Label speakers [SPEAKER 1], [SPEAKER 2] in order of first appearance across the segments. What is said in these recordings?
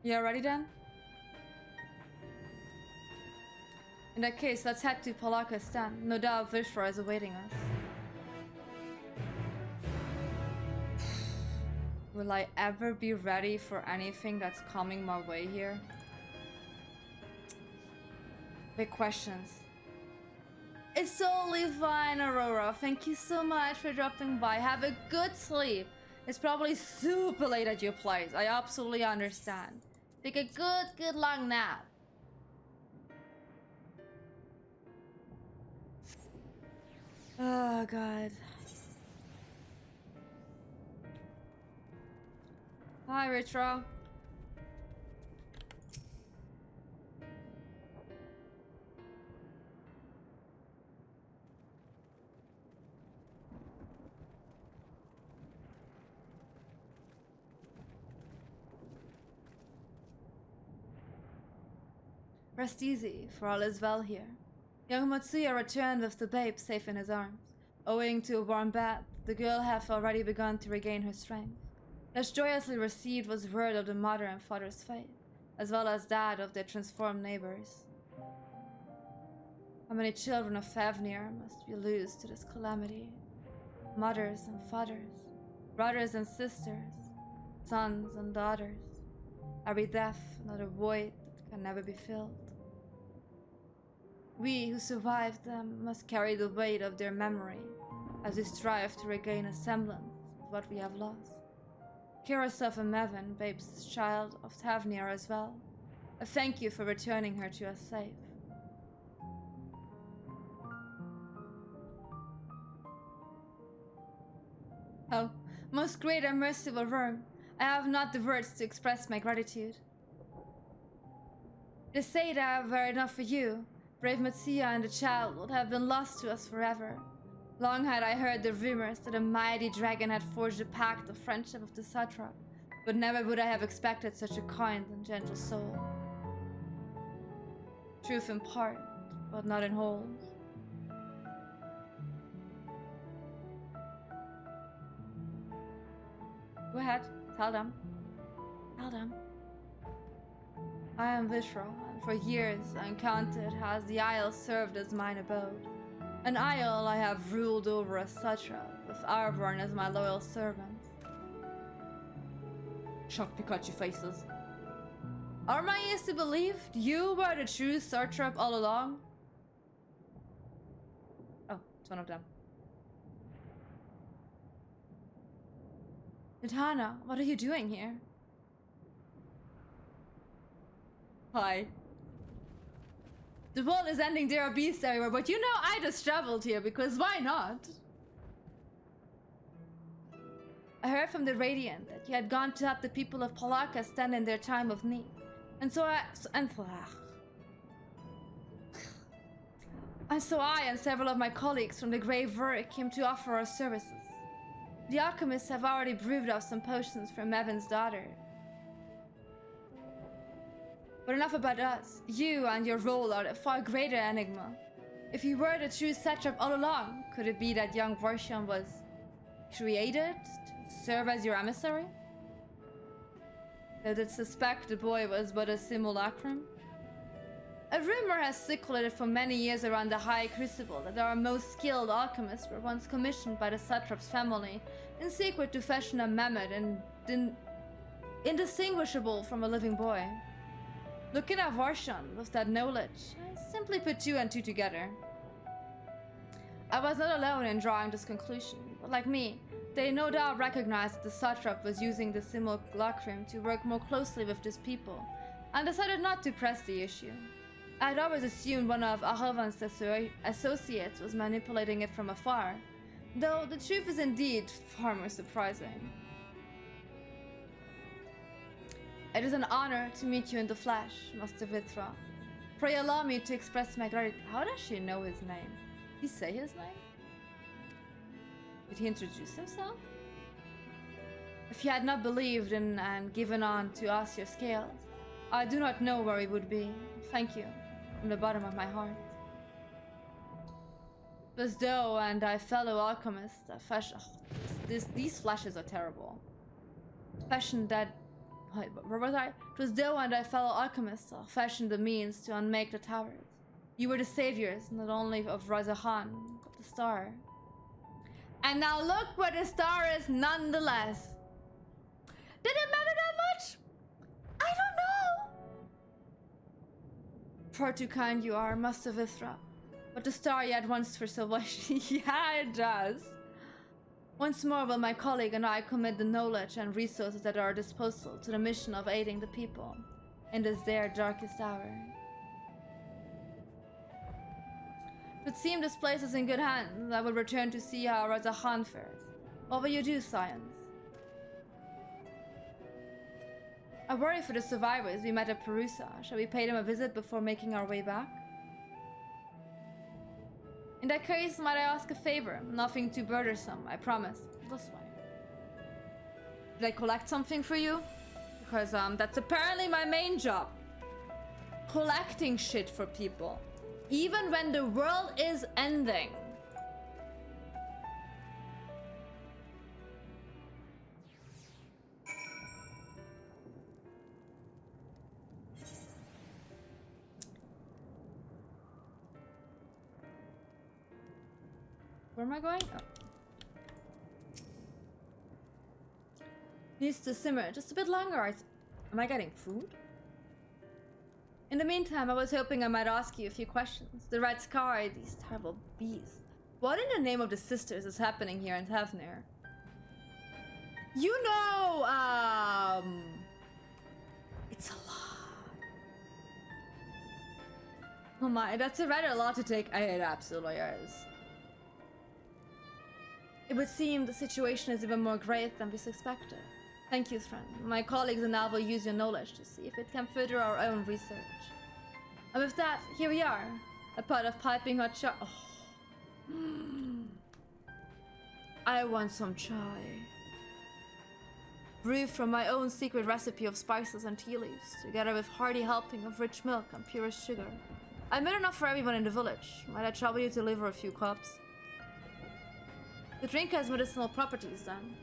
[SPEAKER 1] You ready then? In that case, let's head to Palaka's stand. No doubt Vishra is awaiting us. Will I ever be ready for anything that's coming my way here? Big questions. It's totally fine, Aurora. Thank you so much for dropping by. Have a good sleep. It's probably super late at your place. I absolutely understand. Take a good long nap. Oh, God. Hi, Ritra. Rest easy, for all is well here. Young Matsuya returned with the babe safe in his arms. Owing to a warm bath, the girl hath already begun to regain her strength. As joyously received was word of the mother and father's fate, as well as that of their transformed neighbors. How many children of Favnir must we lose to this calamity? Mothers and fathers, brothers and sisters, sons and daughters. Every death, another void that can never be filled. We who survived them must carry the weight of their memory as we strive to regain a semblance of what we have lost. Kirasov and Mevin, babe's child of Tavnir as well. I thank you for returning her to us safe. Oh, most great and merciful Worm, I have not the words to express my gratitude. They say that were it not for you, brave Matsuya and the child would have been lost to us forever. Long had I heard the rumors that a mighty dragon had forged a pact of friendship with the satrap, but never would I have expected such a kind and gentle soul. Truth in part, but not in whole. Go ahead, tell them. Tell them. I am Vishra, and for years uncounted has the isle served as mine abode. An isle I have ruled over as satrap, with Arvorn as my loyal servant. Shocked Pikachu faces. Are my ears to believe you were the true satrap all along? Oh, it's one of them. Nitana, what are you doing here? Hi. The world is ending, there are beasts everywhere, but you know I just traveled here because why not? I heard from the Radiant that you had gone to help the people of Palaka stand in their time of need. And so I and several of my colleagues from the Grave Work came to offer our services. The alchemists have already brewed up some potions for Mevin's daughter. But enough about us. You and your role are a far greater enigma. If you were the true satrap all along, could it be that young Varshan was created to serve as your emissary? They did suspect the boy was but a simulacrum? A rumor has circulated for many years around the High Crucible that our most skilled alchemists were once commissioned by the satrap's family in secret to fashion a mammoth and indistinguishable from a living boy. Looking at Varshan with that knowledge, I simply put two and two together. I was not alone in drawing this conclusion, but like me, they no doubt recognized that the satrap was using the simulacrum to work more closely with these people, and decided not to press the issue. I had always assumed one of Ahavan's associates was manipulating it from afar, though the truth is indeed far more surprising. It is an honor to meet you in the flesh, Master Vithra. Pray allow me to express my gratitude. How does she know his name? Did he say his name? Did he introduce himself? If he had not believed in and given on to us your scales, I do not know where we would be. Thank you, from the bottom of my heart. As though and thy fellow alchemists, these flashes are terrible. Fashioned that Wait, where was I? It was Doe and thy fellow alchemists who fashioned the means to unmake the towers. You were the saviors, not only of Razahan, but the star. And now look where the star is nonetheless. Did it matter that much? I don't know. Far too kind you are, Master Vithra. But the star yet wants for salvation. Yeah, it does. Once more will my colleague and I commit the knowledge and resources at our disposal to the mission of aiding the people in this their darkest hour. It would seem this place is in good hands. I will return to see how Razahan fares. What will you do, Science? I worry for the survivors we met at Perusa. Shall we pay them a visit before making our way back? In that case, might I ask a favor? Nothing too burdensome, I promise. This way. Did I collect something for you? Because that's apparently my main job. Collecting shit for people. Even when the world is ending. Where am I going? Oh. Needs to simmer just a bit longer. Am I getting food? In the meantime, I was hoping I might ask you a few questions. The Red Scar, these terrible beasts. What in the name of the sisters is happening here in Tavnir? You know, it's a lot. Oh my, that's a rather lot to take. It absolutely is. It would seem the situation is even more grave than we suspected. Thank you, friend. My colleagues and I will use your knowledge to see if it can further our own research. And with that, here we are. A pot of piping hot chai. Oh. I want some chai. Brewed from my own secret recipe of spices and tea leaves, together with hearty helping of rich milk and purest sugar. I made enough for everyone in the village. Might I trouble you to deliver a few cups? The drink has medicinal properties, then.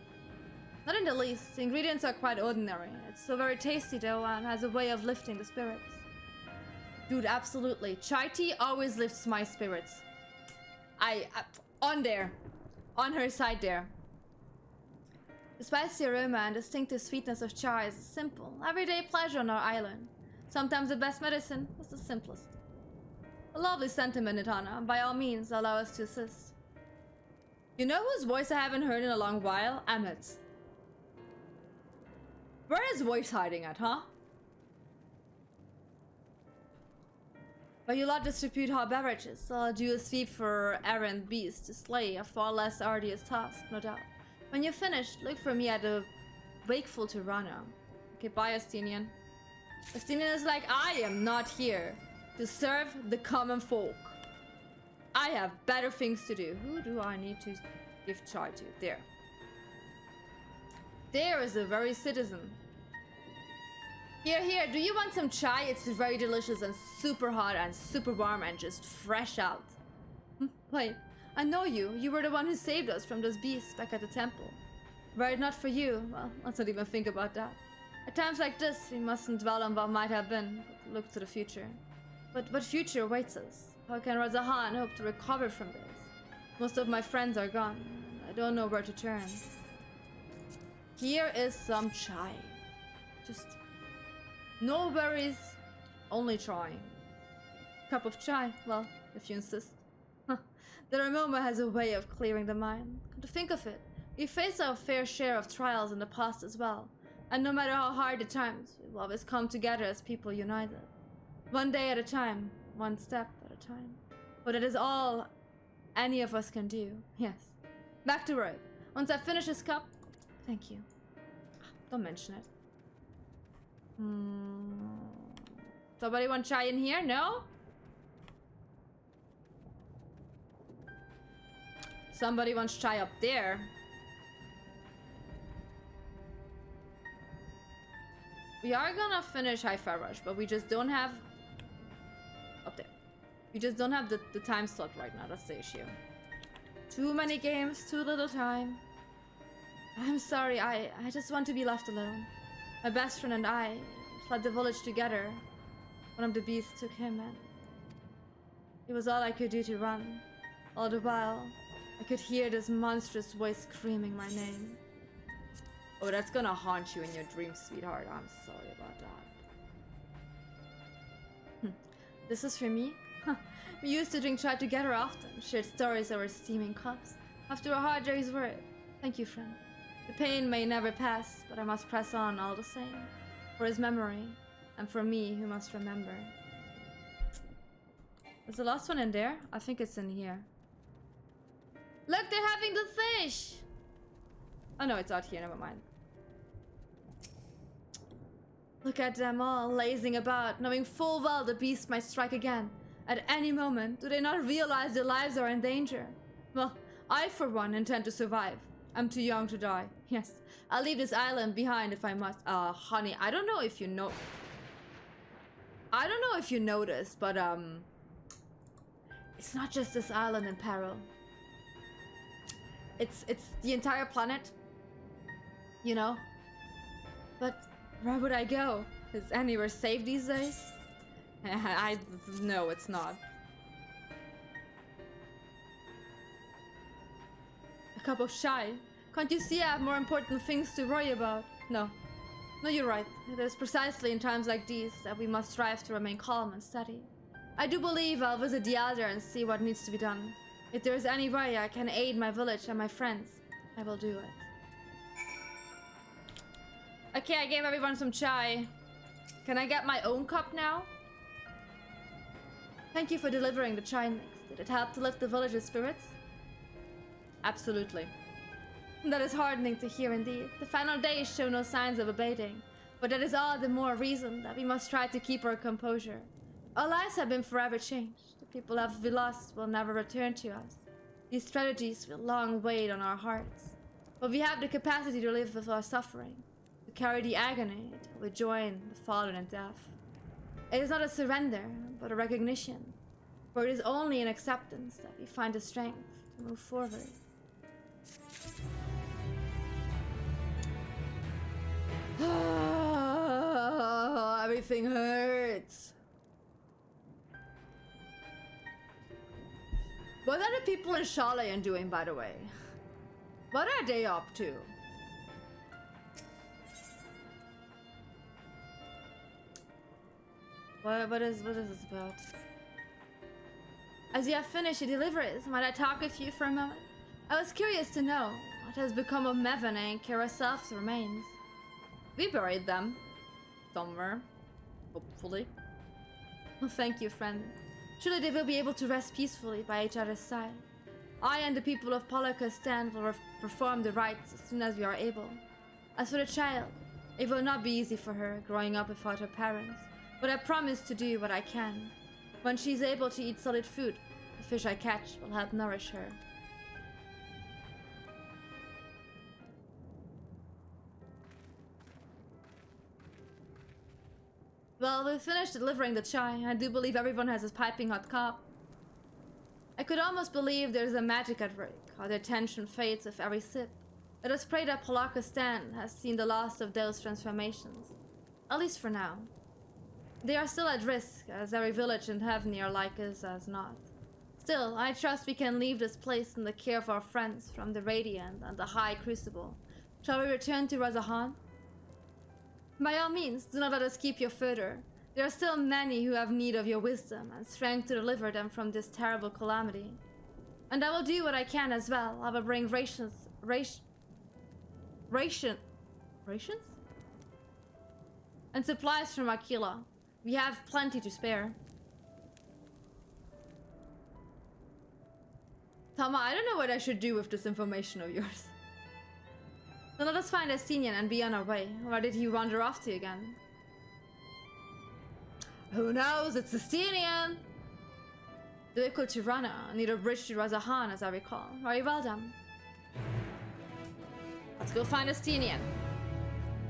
[SPEAKER 1] Not in the least. The ingredients are quite ordinary. It's so very tasty, though, and has a way of lifting the spirits. Dude, absolutely. Chai tea always lifts my spirits. On there. On her side there. The spicy aroma and distinctive sweetness of chai is a simple, everyday pleasure on our island. Sometimes the best medicine is the simplest. A lovely sentiment, Nitana, and by all means, allow us to assist. You know whose voice I haven't heard in a long while? Emmett's. Where is voice hiding at, huh? But you lot distribute hot beverages, so I'll do a sweep for errant beasts to slay, a far less arduous task, no doubt. When you're finished, look for me at the wakeful Tirana. Okay, bye, Estinian. Estinian is like, I am not here to serve the common folk. I have better things to do. Who do I need to give chai to? There. There is a very citizen. Here, do you want some chai? It's very delicious and super hot and super warm and just fresh out. Wait, I know you. You were the one who saved us from those beasts back at the temple. Were it not for you, well, let's not even think about that. At times like this, we mustn't dwell on what might have been, but look to the future. But what future awaits us? How can Razahan hope to recover from this? Most of my friends are gone. I don't know where to turn. Here is some chai. Just no worries, only trying. Cup of chai, well, if you insist. The aroma has a way of clearing the mind. Come to think of it, we face our fair share of trials in the past as well. And no matter how hard the times, we've always come together as people united. One day at a time, one step at a time. But it is all any of us can do, yes. Back to work. Once I finish this cup, thank you. Don't mention it. Somebody want chai in here? No? Somebody wants chai up there. We are gonna finish Hi-Fi Rush, but we just don't have... Up there. We just don't have the time slot right now, that's the issue. Too many games, too little time. I'm sorry, I just want to be left alone. My best friend and I fled the village together. One of the beasts took him, and it was all I could do to run. All the while, I could hear this monstrous voice screaming my name. Oh, that's gonna haunt you in your dreams, sweetheart. I'm sorry about that. This is for me? We used to drink chai together often, shared stories over steaming cups. After a hard day's work. Thank you, friend. The pain may never pass, but I must press on all the same. For his memory, and for me who must remember. Is the last one in there? I think it's in here. Look, they're having the fish! Oh no, it's out here, never mind. Look at them all, lazing about, knowing full well the beast might strike again. At any moment, do they not realize their lives are in danger? Well, I for one intend to survive. I'm too young to die. Yes, I'll leave this island behind if I must. Honey, I don't know if you know... I don't know if you noticed, but it's not just this island in peril. It's the entire planet. You know? But where would I go? Is anywhere safe these days? No, it's not. A cup of chai. Can't you see I have more important things to worry about? No. No, you're right. It is precisely in times like these that we must strive to remain calm and steady. I do believe I'll visit the elder and see what needs to be done. If there is any way I can aid my village and my friends, I will do it. Okay, I gave everyone some chai. Can I get my own cup now? Thank you for delivering the chai mix. Did it help to lift the village's spirits? Absolutely. That is heartening to hear indeed. The final days show no signs of abating, but that is all the more reason that we must try to keep our composure. Our lives have been forever changed. The people we lost will never return to us. These tragedies will long weigh on our hearts. But we have the capacity to live with our suffering, to carry the agony, to join the fallen in death. It is not a surrender, but a recognition, for it is only in acceptance that we find the strength to move forward. Everything hurts. What are the people in Shalayan doing, by the way? What are they up to? What is this about? As you have finished your deliveries, might I talk with you for a moment? I was curious to know what has become of Mevin and Karaself's remains. We buried them. Somewhere. Hopefully. Well, thank you, friend. Surely they will be able to rest peacefully by each other's side. I and the people of Polakistan will perform the rites as soon as we are able. As for the child, it will not be easy for her growing up without her parents, but I promise to do what I can. When she is able to eat solid food, the fish I catch will help nourish her. Well, we finished delivering the chai. I do believe everyone has his piping hot cup. I could almost believe there's a magic at work, how their tension fades with every sip. Let us pray that Polakistan has seen the last of those transformations. At least for now. They are still at risk, as every village in heaven are like us as not. Still, I trust we can leave this place in the care of our friends from the Radiant and the High Crucible. Shall we return to Razahan? By all means, do not let us keep you further. There are still many who have need of your wisdom and strength to deliver them from this terrible calamity. And I will do what I can as well. I will bring rations? And supplies from Aquila. We have plenty to spare. Tama, I don't know what I should do with this information of yours. Then let us find Estinian and be on our way. Where did he wander off to again? Who knows? It's Estinian! Difficult to Rana, near a bridge to Razahan, as I recall. Very well done. Let's go find Estinian.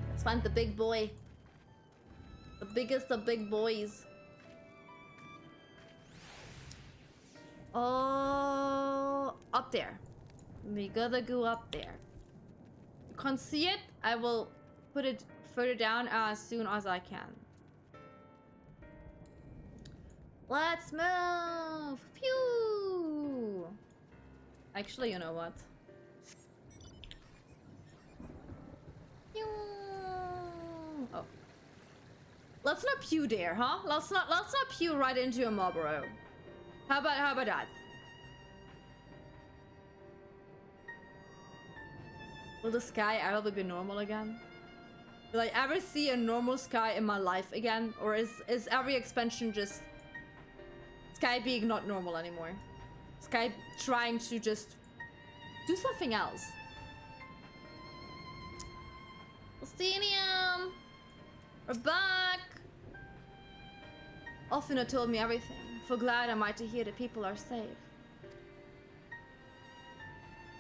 [SPEAKER 1] Let's find the big boy. The biggest of big boys. Oh, up there. We gotta go up there. You can't see it? I will put it further down as soon as I can. Let's move! Phew! Actually, you know what? Phew. Oh. Let's not pew there, huh? Let's not pew right into a Marlboro. How about that? Will the sky ever be normal again? Will I ever see a normal sky in my life again? Or is every expansion just sky being not normal anymore? Sky trying to just do something else. Ostenium! We're back! Alfina told me everything. For glad am I to hear that people are safe.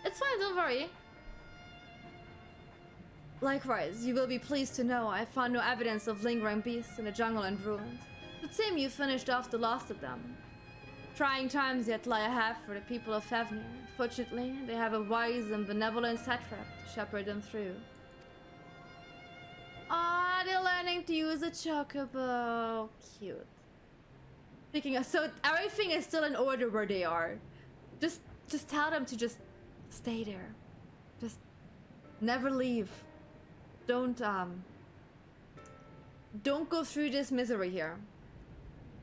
[SPEAKER 1] It's fine, don't worry. Likewise, you will be pleased to know I found no evidence of lingering beasts in the jungle and ruins. It would seem you finished off the last of them. Trying times yet lie ahead for the people of Fevnir. Fortunately, they have a wise and benevolent satrap to shepherd them through. Ah, they're learning to use a chocobo. Cute. Speaking of, so everything is still in order where they are. Just tell them to just stay there. Just never leave. Don't go through this misery here.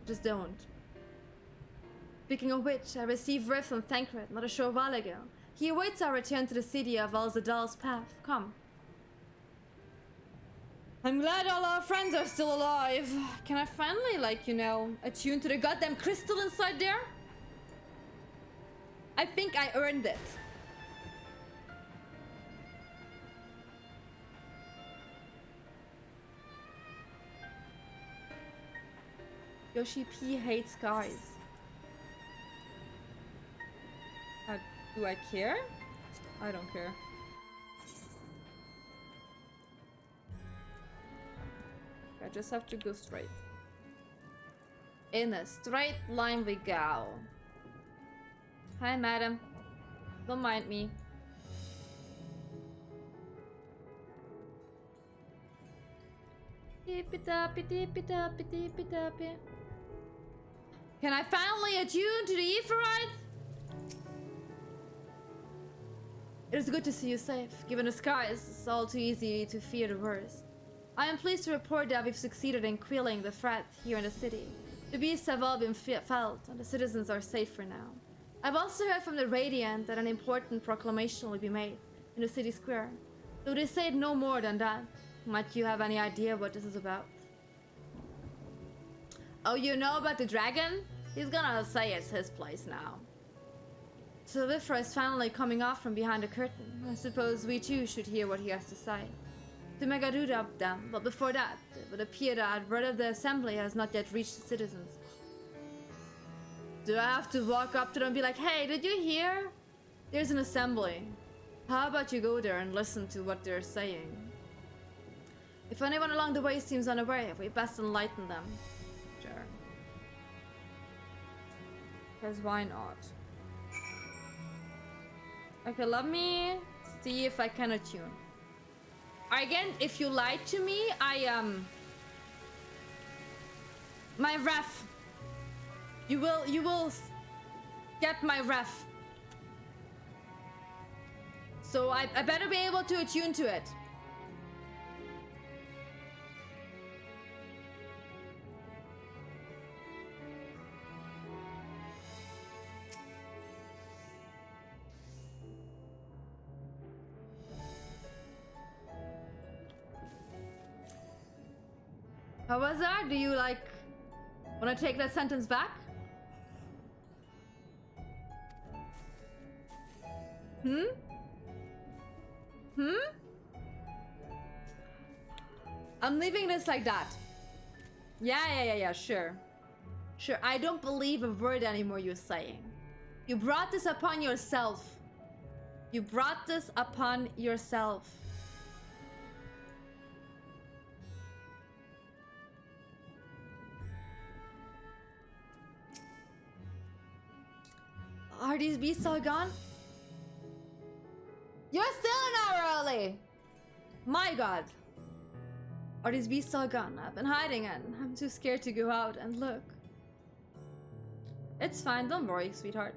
[SPEAKER 1] Just don't. Speaking of which, I received word from Thancred not a short while ago. He awaits our return to the city of Alzadal's path. Come. I'm glad all our friends are still alive. Can I finally, like, you know, attune to the goddamn crystal inside there? I think I earned it. Yoshi P hates skies. Do I care? I don't care. I just have to go straight. In a straight line we go. Hi, madam. Don't mind me. Can I finally attune to the Aetheryte? It is good to see you safe. Given the skies, it's all too easy to fear the worst. I am pleased to report that we've succeeded in quelling the threat here in the city. The beasts have all been felled, and the citizens are safe for now. I've also heard from the Radiant that an important proclamation will be made in the city square. Though they said no more than that. Might you have any idea what this is about? Oh, you know about the dragon? He's gonna say it's his place now. So Vifra is finally coming off from behind the curtain. I suppose we too should hear what he has to say. To Megaduda them, but before that, it would appear that word of the assembly has not yet reached the citizens. Do I have to walk up to them and be like, hey, did you hear? There's an assembly. How about you go there and listen to what they're saying? If anyone along the way seems unaware, we best enlighten them. Sure. Because why not? Okay, let me see if I can attune. Again, if you lied to me, my ref. You will get my ref. So I better be able to attune to it. How was that? Do you like want to take that sentence back? I'm leaving this like that. Yeah, sure. Sure, I don't believe a word anymore you're saying. You brought this upon yourself. You brought this upon yourself. Are these beasts all gone? You're still an hour early! My god. Are these beasts all gone? I've been hiding and I'm too scared to go out and look. It's fine, don't worry, sweetheart.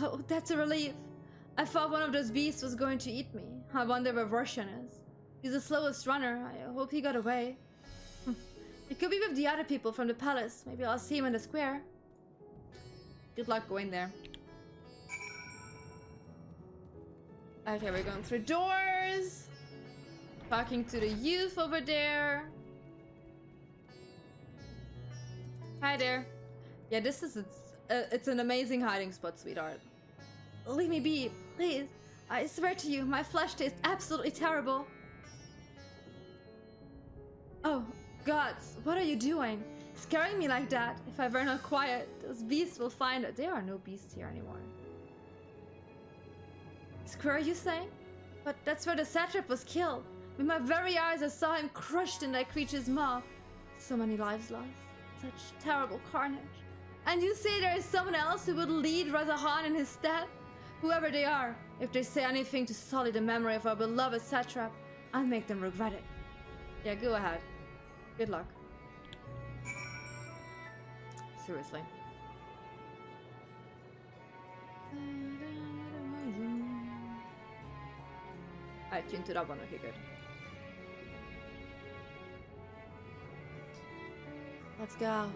[SPEAKER 1] Oh, that's a relief. I thought one of those beasts was going to eat me. I wonder where Roshan is. He's the slowest runner. I hope he got away. He could be with the other people from the palace. Maybe I'll see him in the square. Good luck going there. Okay, we're going through doors. Talking to the youth over there. Hi there. Yeah, this is it's an amazing hiding spot, sweetheart. Leave me be, please. I swear to you, my flesh tastes absolutely terrible. Oh, gods, what are you doing? Scaring me like that. If I were not quiet, those beasts will find it. There are no beasts here anymore. Square, you say? But that's where the satrap was killed. With my very eyes, I saw him crushed in that creature's maw. So many lives lost. Such terrible carnage. And you say there is someone else who would lead Razahan in his stead? Whoever they are, if they say anything to sully the memory of our beloved satrap, I'll make them regret it. Yeah, go ahead. Good luck. Seriously. I tuned to that one, okay, good. Let's go.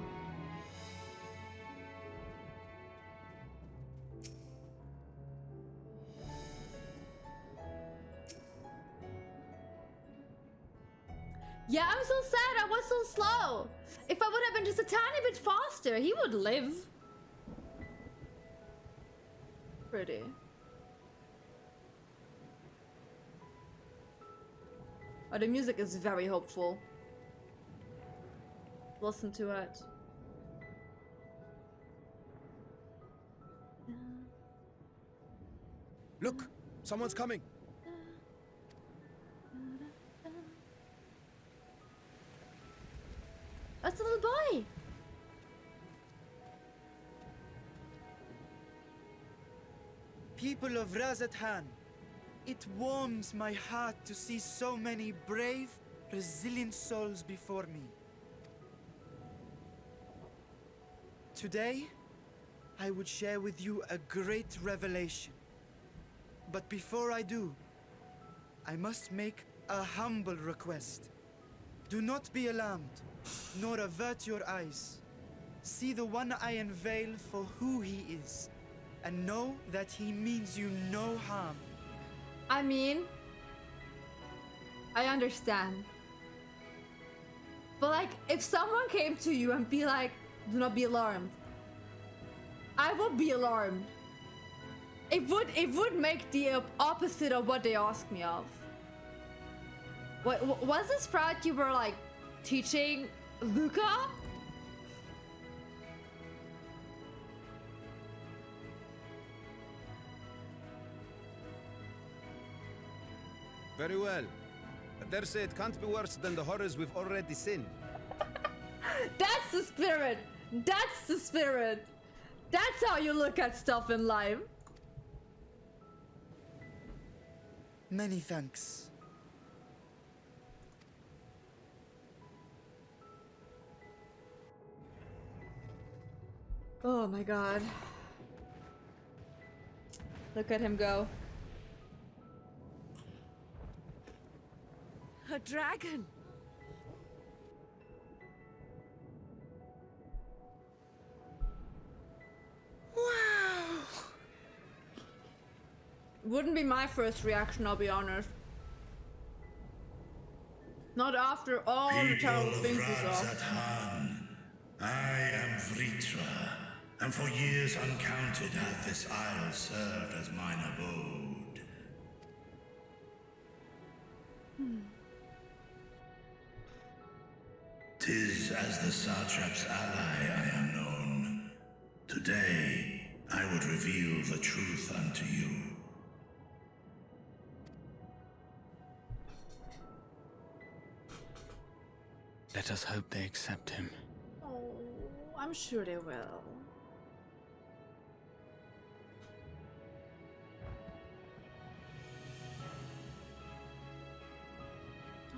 [SPEAKER 1] Yeah, I'm so sad I was so slow. If I would have been just a tiny bit faster, he would live. Pretty. Oh, the music is very hopeful. Listen to it.
[SPEAKER 2] Look, someone's coming.
[SPEAKER 1] That's a little boy.
[SPEAKER 3] People of Razathan, it warms my heart to see so many brave, resilient souls before me. Today, I would share with you a great revelation. But before I do, I must make a humble request. Do not be alarmed, nor avert your eyes. See the one I unveil for who he is, and know that he means you no harm.
[SPEAKER 1] I mean, I understand. But like, if someone came to you and be like, do not be alarmed, I would be alarmed. It would make the opposite of what they asked me of. What was this Sprout you were like teaching Luca?
[SPEAKER 2] Very well. I dare say it can't be worse than the horrors we've already seen.
[SPEAKER 1] That's the spirit. That's the spirit. That's how you look at stuff in life.
[SPEAKER 3] Many thanks.
[SPEAKER 1] Oh my god. Look at him go.
[SPEAKER 4] A dragon!
[SPEAKER 3] Wow!
[SPEAKER 1] Wouldn't be my first reaction, I'll be honest. Not after all the terrible things we saw.
[SPEAKER 5] Razathan, I am Vritra, and for years uncounted hath this isle served as mine abode. Tis as the satrap's ally I am known. Today, I would reveal the truth unto you.
[SPEAKER 6] Let us hope they accept him.
[SPEAKER 1] Oh, I'm sure they will.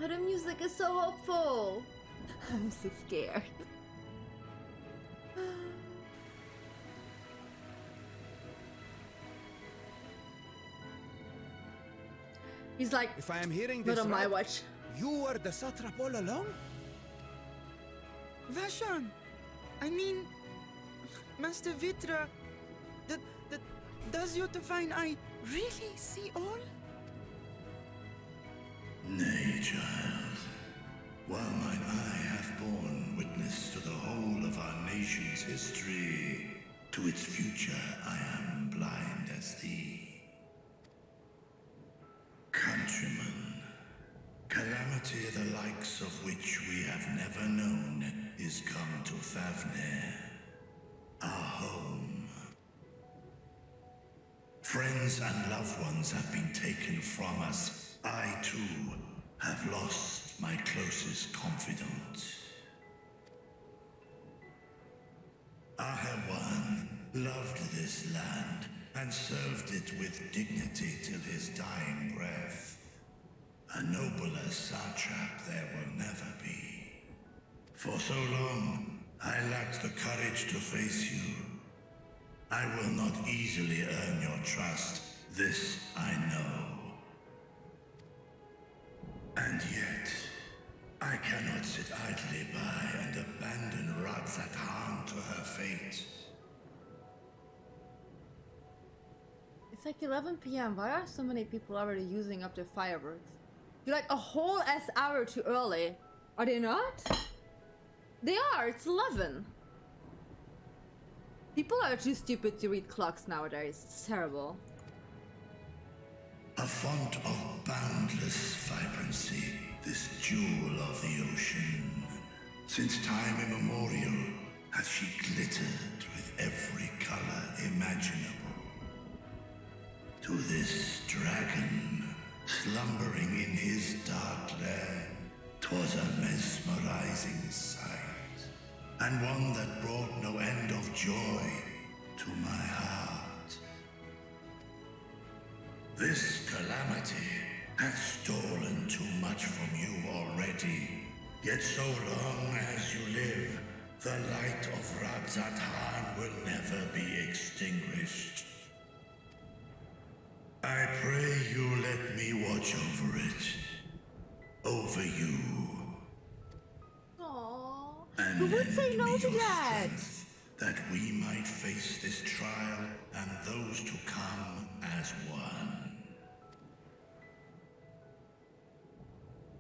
[SPEAKER 1] Oh, the music is so hopeful. I'm so scared. He's like,
[SPEAKER 2] If I am hearing
[SPEAKER 1] not
[SPEAKER 2] this
[SPEAKER 1] on my
[SPEAKER 2] right,
[SPEAKER 1] watch.
[SPEAKER 2] you were the satrap all along?
[SPEAKER 3] Vashan! I mean, Master Vitra, that, does your divine eye really see all?
[SPEAKER 5] Nay, child. While mine eye hath borne witness to the whole of our nation's history, to its future I am blind as thee. Countrymen, calamity the likes of which we have never known is come to Favnir, our home. Friends and loved ones have been taken from us. I, too, have lost my closest confidant. Ahewan loved this land and served it with dignity till his dying breath. A nobler satrap there will never be. For so long, I lacked the courage to face you. I will not easily earn your trust, this I know. And yet, I cannot sit idly by and abandon Radzatan to her fate.
[SPEAKER 1] It's like 11 p.m. Why are so many people already using up their fireworks? You're like a whole hour too early. Are they not? They are. It's 11. People are too stupid to read clocks nowadays. It's terrible.
[SPEAKER 5] A font of boundless vibrancy, this jewel of the ocean. Since time immemorial, hath she glittered with every color imaginable. To this dragon, slumbering in his dark lair, 'twas a mesmerizing sight, and one that brought no end of joy to my heart. This calamity hath stolen too much from you already, yet so long as you live, the light of Radzatan will never be extinguished. I pray you let me watch over it. Over you.
[SPEAKER 1] Aww.
[SPEAKER 5] And
[SPEAKER 1] Who would say
[SPEAKER 5] lend
[SPEAKER 1] no
[SPEAKER 5] me
[SPEAKER 1] to
[SPEAKER 5] your
[SPEAKER 1] that?
[SPEAKER 5] strength, that we might face this trial and those to come as one.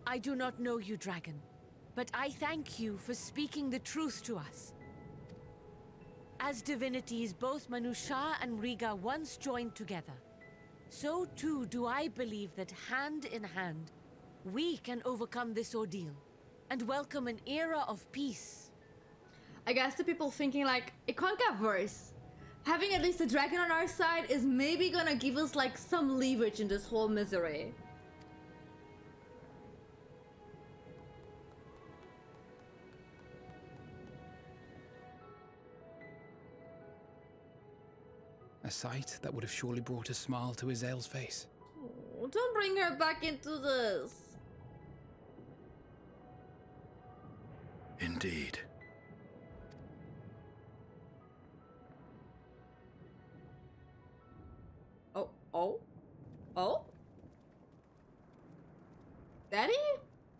[SPEAKER 4] I do not know you, dragon, but I thank you for speaking the truth to us. As divinities, both Manusha and Riga once joined together, so too do I believe that hand in hand, we can overcome this ordeal and welcome an era of peace.
[SPEAKER 1] I guess the people thinking like, it can't get worse. Having at least a dragon on our side is maybe gonna give us like some leverage in this whole misery.
[SPEAKER 6] A sight that would have surely brought a smile to Azale's face.
[SPEAKER 1] Oh, don't bring her back into this.
[SPEAKER 6] Indeed.
[SPEAKER 1] Oh? Daddy?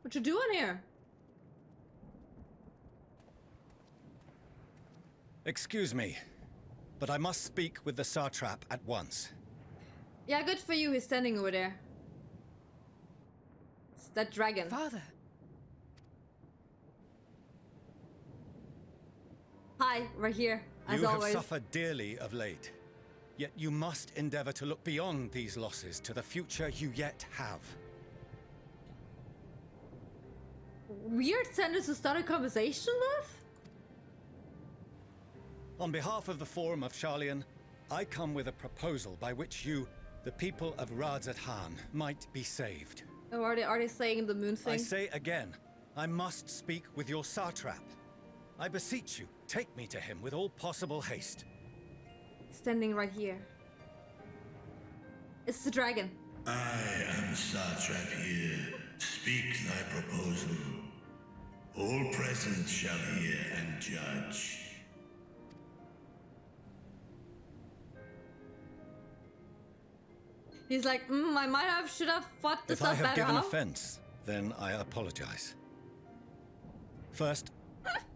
[SPEAKER 1] What you doing here?
[SPEAKER 7] Excuse me, but I must speak with the satrap at once.
[SPEAKER 1] Yeah, good for you, he's standing over there. It's that dragon.
[SPEAKER 4] Father.
[SPEAKER 1] Hi, right here, as
[SPEAKER 7] You have
[SPEAKER 1] always.
[SPEAKER 7] suffered dearly of late, yet you must endeavor to look beyond these losses to the future you yet have.
[SPEAKER 1] Weird sentence to start a conversation with?
[SPEAKER 7] On behalf of the Forum of Sharlayan, I come with a proposal by which you, the people of Radzatan, might be saved.
[SPEAKER 1] Oh, are they saying the moon thing?
[SPEAKER 7] I say again, I must speak with your satrap. I beseech you, take me to him with all possible haste.
[SPEAKER 1] Standing right here. It's the dragon.
[SPEAKER 5] I am satrap here, Speak thy proposal. All present shall hear and judge.
[SPEAKER 1] He's like, should have fought this
[SPEAKER 7] If I
[SPEAKER 1] up
[SPEAKER 7] have
[SPEAKER 1] better,
[SPEAKER 7] given
[SPEAKER 1] huh?
[SPEAKER 7] offense, then I apologize. First,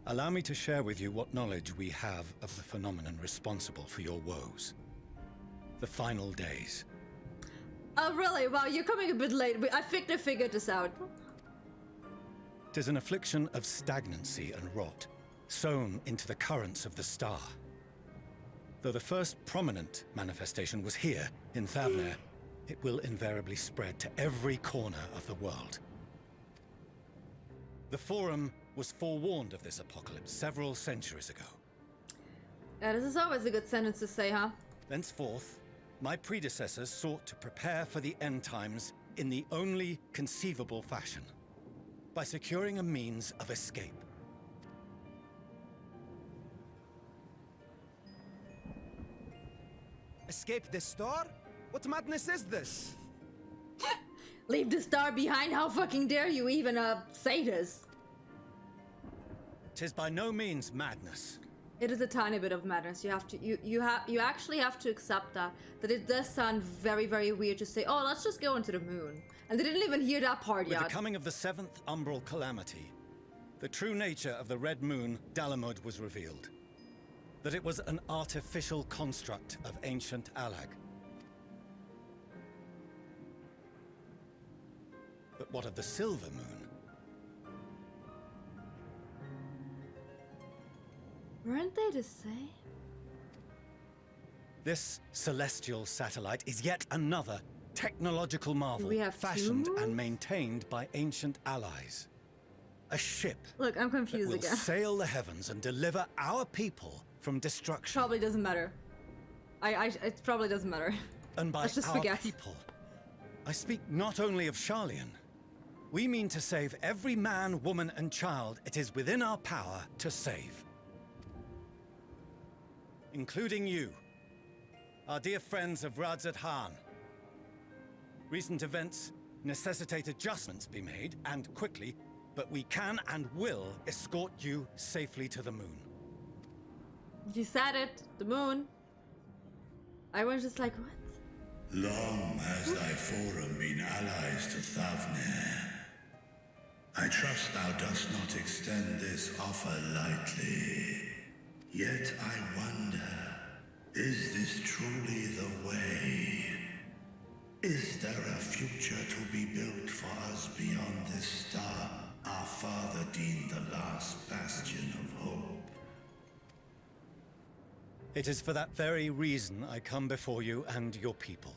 [SPEAKER 7] allow me to share with you what knowledge we have of the phenomenon responsible for your woes. The final days.
[SPEAKER 1] Oh, really? Wow, you're coming a bit late. I figured this out.
[SPEAKER 7] 'Tis an affliction of stagnancy and rot, sown into the currents of the star. Though the first prominent manifestation was here, in Thavner, it will invariably spread to every corner of the world. The Forum was forewarned of this apocalypse several centuries ago.
[SPEAKER 1] Yeah, this is always a good sentence to say, huh?
[SPEAKER 7] Thenceforth, my predecessors sought to prepare for the end times in the only conceivable fashion, by securing a means of escape.
[SPEAKER 2] Escape the star? What madness is this?
[SPEAKER 1] Leave the star behind? How fucking dare you even say this?
[SPEAKER 7] 'Tis by no means madness.
[SPEAKER 1] It is a tiny bit of madness. You actually have to accept that it does sound very, very weird to say, oh, let's just go into the moon. And they didn't even hear that part
[SPEAKER 7] With
[SPEAKER 1] yet.
[SPEAKER 7] the coming of the seventh umbral calamity, the true nature of the Red Moon, Dalamud, was revealed. That it was an artificial construct of ancient Alag. But what of the Silver Moon?
[SPEAKER 1] Weren't they the same?
[SPEAKER 7] This celestial satellite is yet another technological marvel
[SPEAKER 1] We have two
[SPEAKER 7] fashioned and
[SPEAKER 1] moons?
[SPEAKER 7] maintained by ancient allies. A ship
[SPEAKER 1] Look, I'm
[SPEAKER 7] that
[SPEAKER 1] confused
[SPEAKER 7] will
[SPEAKER 1] again.
[SPEAKER 7] sail the heavens and deliver our people from destruction.
[SPEAKER 1] Probably doesn't matter. It probably doesn't matter.
[SPEAKER 7] And by
[SPEAKER 1] Let's just
[SPEAKER 7] our
[SPEAKER 1] forget.
[SPEAKER 7] people, I speak not only of Charlian. We mean to save every man, woman, and child it is within our power to save. Including you, our dear friends of Radzat Han. Recent events necessitate adjustments be made, and quickly, but we can and will escort you safely to the moon.
[SPEAKER 1] You said it. The moon. I was just like, what?
[SPEAKER 5] Long has thy forum been allies to Thavner. I trust thou dost not extend this offer lightly. Yet I wonder, is this truly the way? Is there a future to be built for us beyond this star our father deemed the last bastion of hope?
[SPEAKER 7] It is for that very reason I come before you and your people.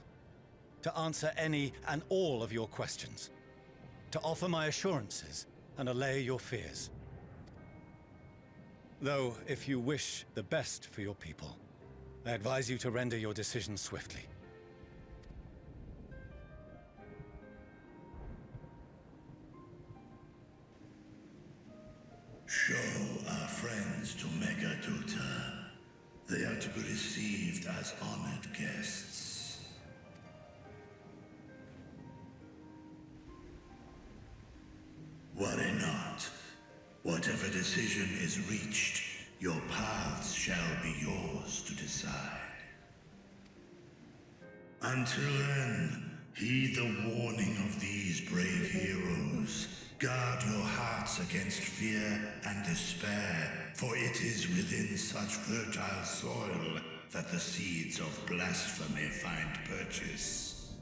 [SPEAKER 7] To answer any and all of your questions. To offer my assurances and allay your fears. Though, if you wish the best for your people, I advise you to render your decision swiftly.
[SPEAKER 5] Show our friends to Megaduta. They are to be received as honored guests. Worry not. Whatever decision is reached, your paths shall be yours to decide. Until then, heed the warning of these brave heroes. Guard your hearts against fear and despair, for it is within such fertile soil that the seeds of blasphemy find purchase.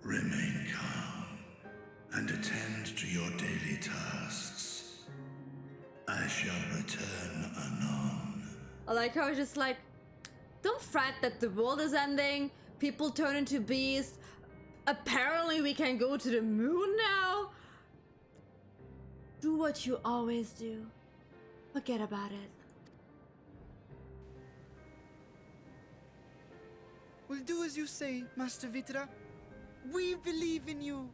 [SPEAKER 5] Remain calm and attend to your daily tasks. I shall return anon.
[SPEAKER 1] I like how it's just like, don't fret that the world is ending, people turn into beasts, apparently we can go to the moon now. Do what you always do. Forget about it.
[SPEAKER 3] We'll do as you say, Master Vitra. We believe in you.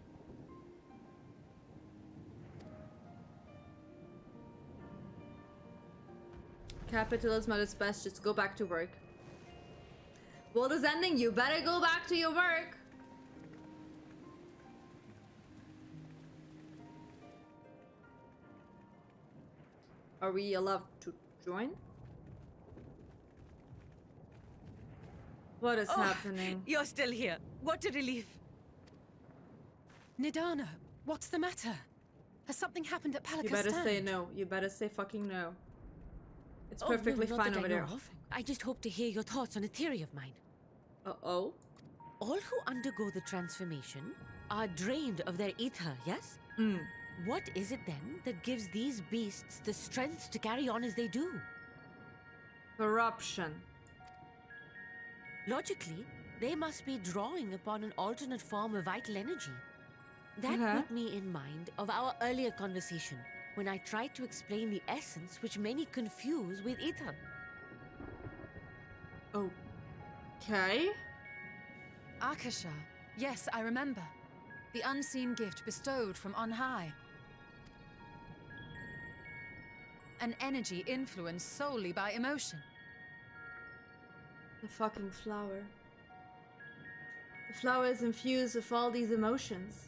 [SPEAKER 1] Capitalism at its best, just go back to work. World is ending, you better go back to your work. Are we allowed to join? What is happening?
[SPEAKER 4] You're still here. What a relief.
[SPEAKER 8] Nidana, what's the matter? Has something happened at Palaka's
[SPEAKER 1] You better
[SPEAKER 8] stand?
[SPEAKER 1] say no. You better say fucking no. It's
[SPEAKER 4] Oh,
[SPEAKER 1] perfectly
[SPEAKER 4] no, not
[SPEAKER 1] fine
[SPEAKER 4] that
[SPEAKER 1] over
[SPEAKER 4] I know
[SPEAKER 1] there.
[SPEAKER 4] of. I just hope to hear your thoughts on a theory of mine.
[SPEAKER 1] Uh-oh.
[SPEAKER 4] All who undergo the transformation are drained of their ether, yes? What is it then that gives these beasts the strength to carry on as they do?
[SPEAKER 1] Corruption.
[SPEAKER 4] Logically, they must be drawing upon an alternate form of vital energy. That put me in mind of our earlier conversation, when I tried to explain the essence which many confuse with ether.
[SPEAKER 1] Okay.
[SPEAKER 8] Akasha. Yes, I remember. The unseen gift bestowed from on high. An energy influenced solely by emotion.
[SPEAKER 1] The fucking flower. The flower is infused with all these emotions.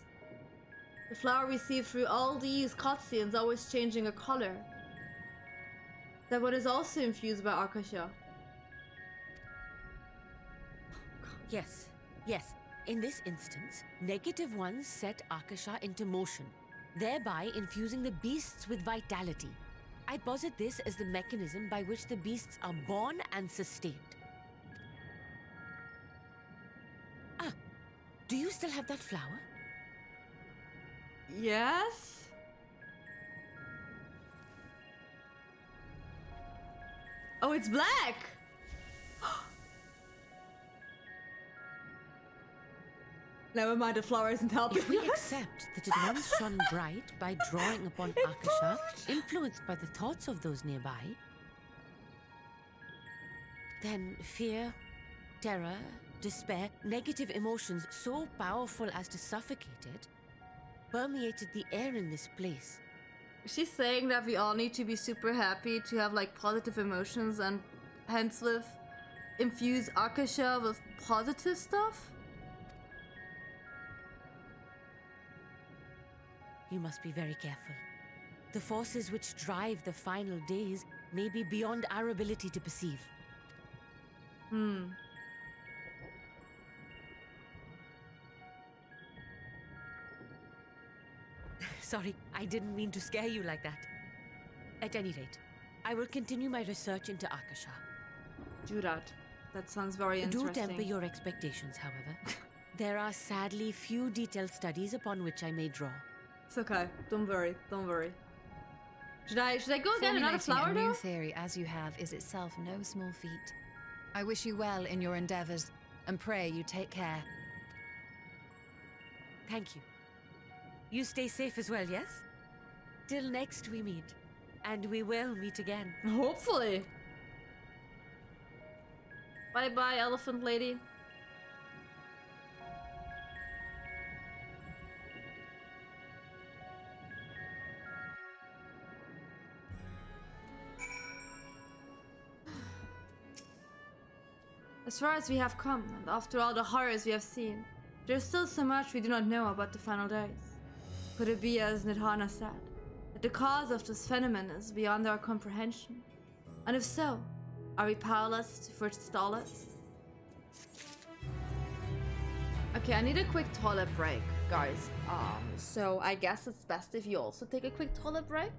[SPEAKER 1] The flower we see through all these cutscenes always changing a color. That one is also infused by Akasha.
[SPEAKER 4] Yes, yes. In this instance, negative ones set Akasha into motion, thereby infusing the beasts with vitality. I posit this as the mechanism by which the beasts are born and sustained. Ah, do you still have that flower?
[SPEAKER 1] Yes? Oh, it's black! Never mind, the flower isn't helping.
[SPEAKER 4] If we accept that it once shone bright by drawing upon Akasha, influenced by the thoughts of those nearby, then fear, terror, despair, negative emotions so powerful as to suffocate it, permeated the air in this place.
[SPEAKER 1] She's saying that we all need to be super happy to have like positive emotions and hence with infuse Akasha with positive stuff?
[SPEAKER 4] You must be very careful. The forces which drive the final days may be beyond our ability to perceive. Sorry, I didn't mean to scare you like that. At any rate, I will continue my research into Akasha.
[SPEAKER 1] Do that. That sounds very interesting.
[SPEAKER 4] Do temper your expectations, however. There are sadly few detailed studies upon which I may draw.
[SPEAKER 1] It's okay. Don't worry. Don't worry. Should I go get another flower
[SPEAKER 8] a
[SPEAKER 1] though?
[SPEAKER 8] new theory as you have is itself no small feat. I wish you well in your endeavors and pray you take care.
[SPEAKER 4] Thank you. You stay safe as well, yes? Till next we meet. And we will meet again.
[SPEAKER 1] Hopefully. Bye bye, elephant lady. As far as we have come, and after all the horrors we have seen, there is still so much we do not know about the final days. Could it be, as Nidhana said, that the cause of this phenomenon is beyond our comprehension? And if so, are we powerless to forestall it? Okay, I need a quick toilet break, guys. So I guess it's best if you also take a quick toilet break.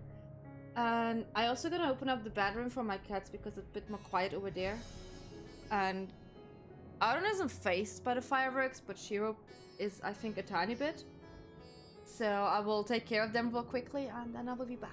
[SPEAKER 1] And I also gonna open up the bedroom for my cats because it's a bit more quiet over there. And Aaron isn't phased by the fireworks, but Shiro is, I think, a tiny bit. So I will take care of them real quickly and then I will be back.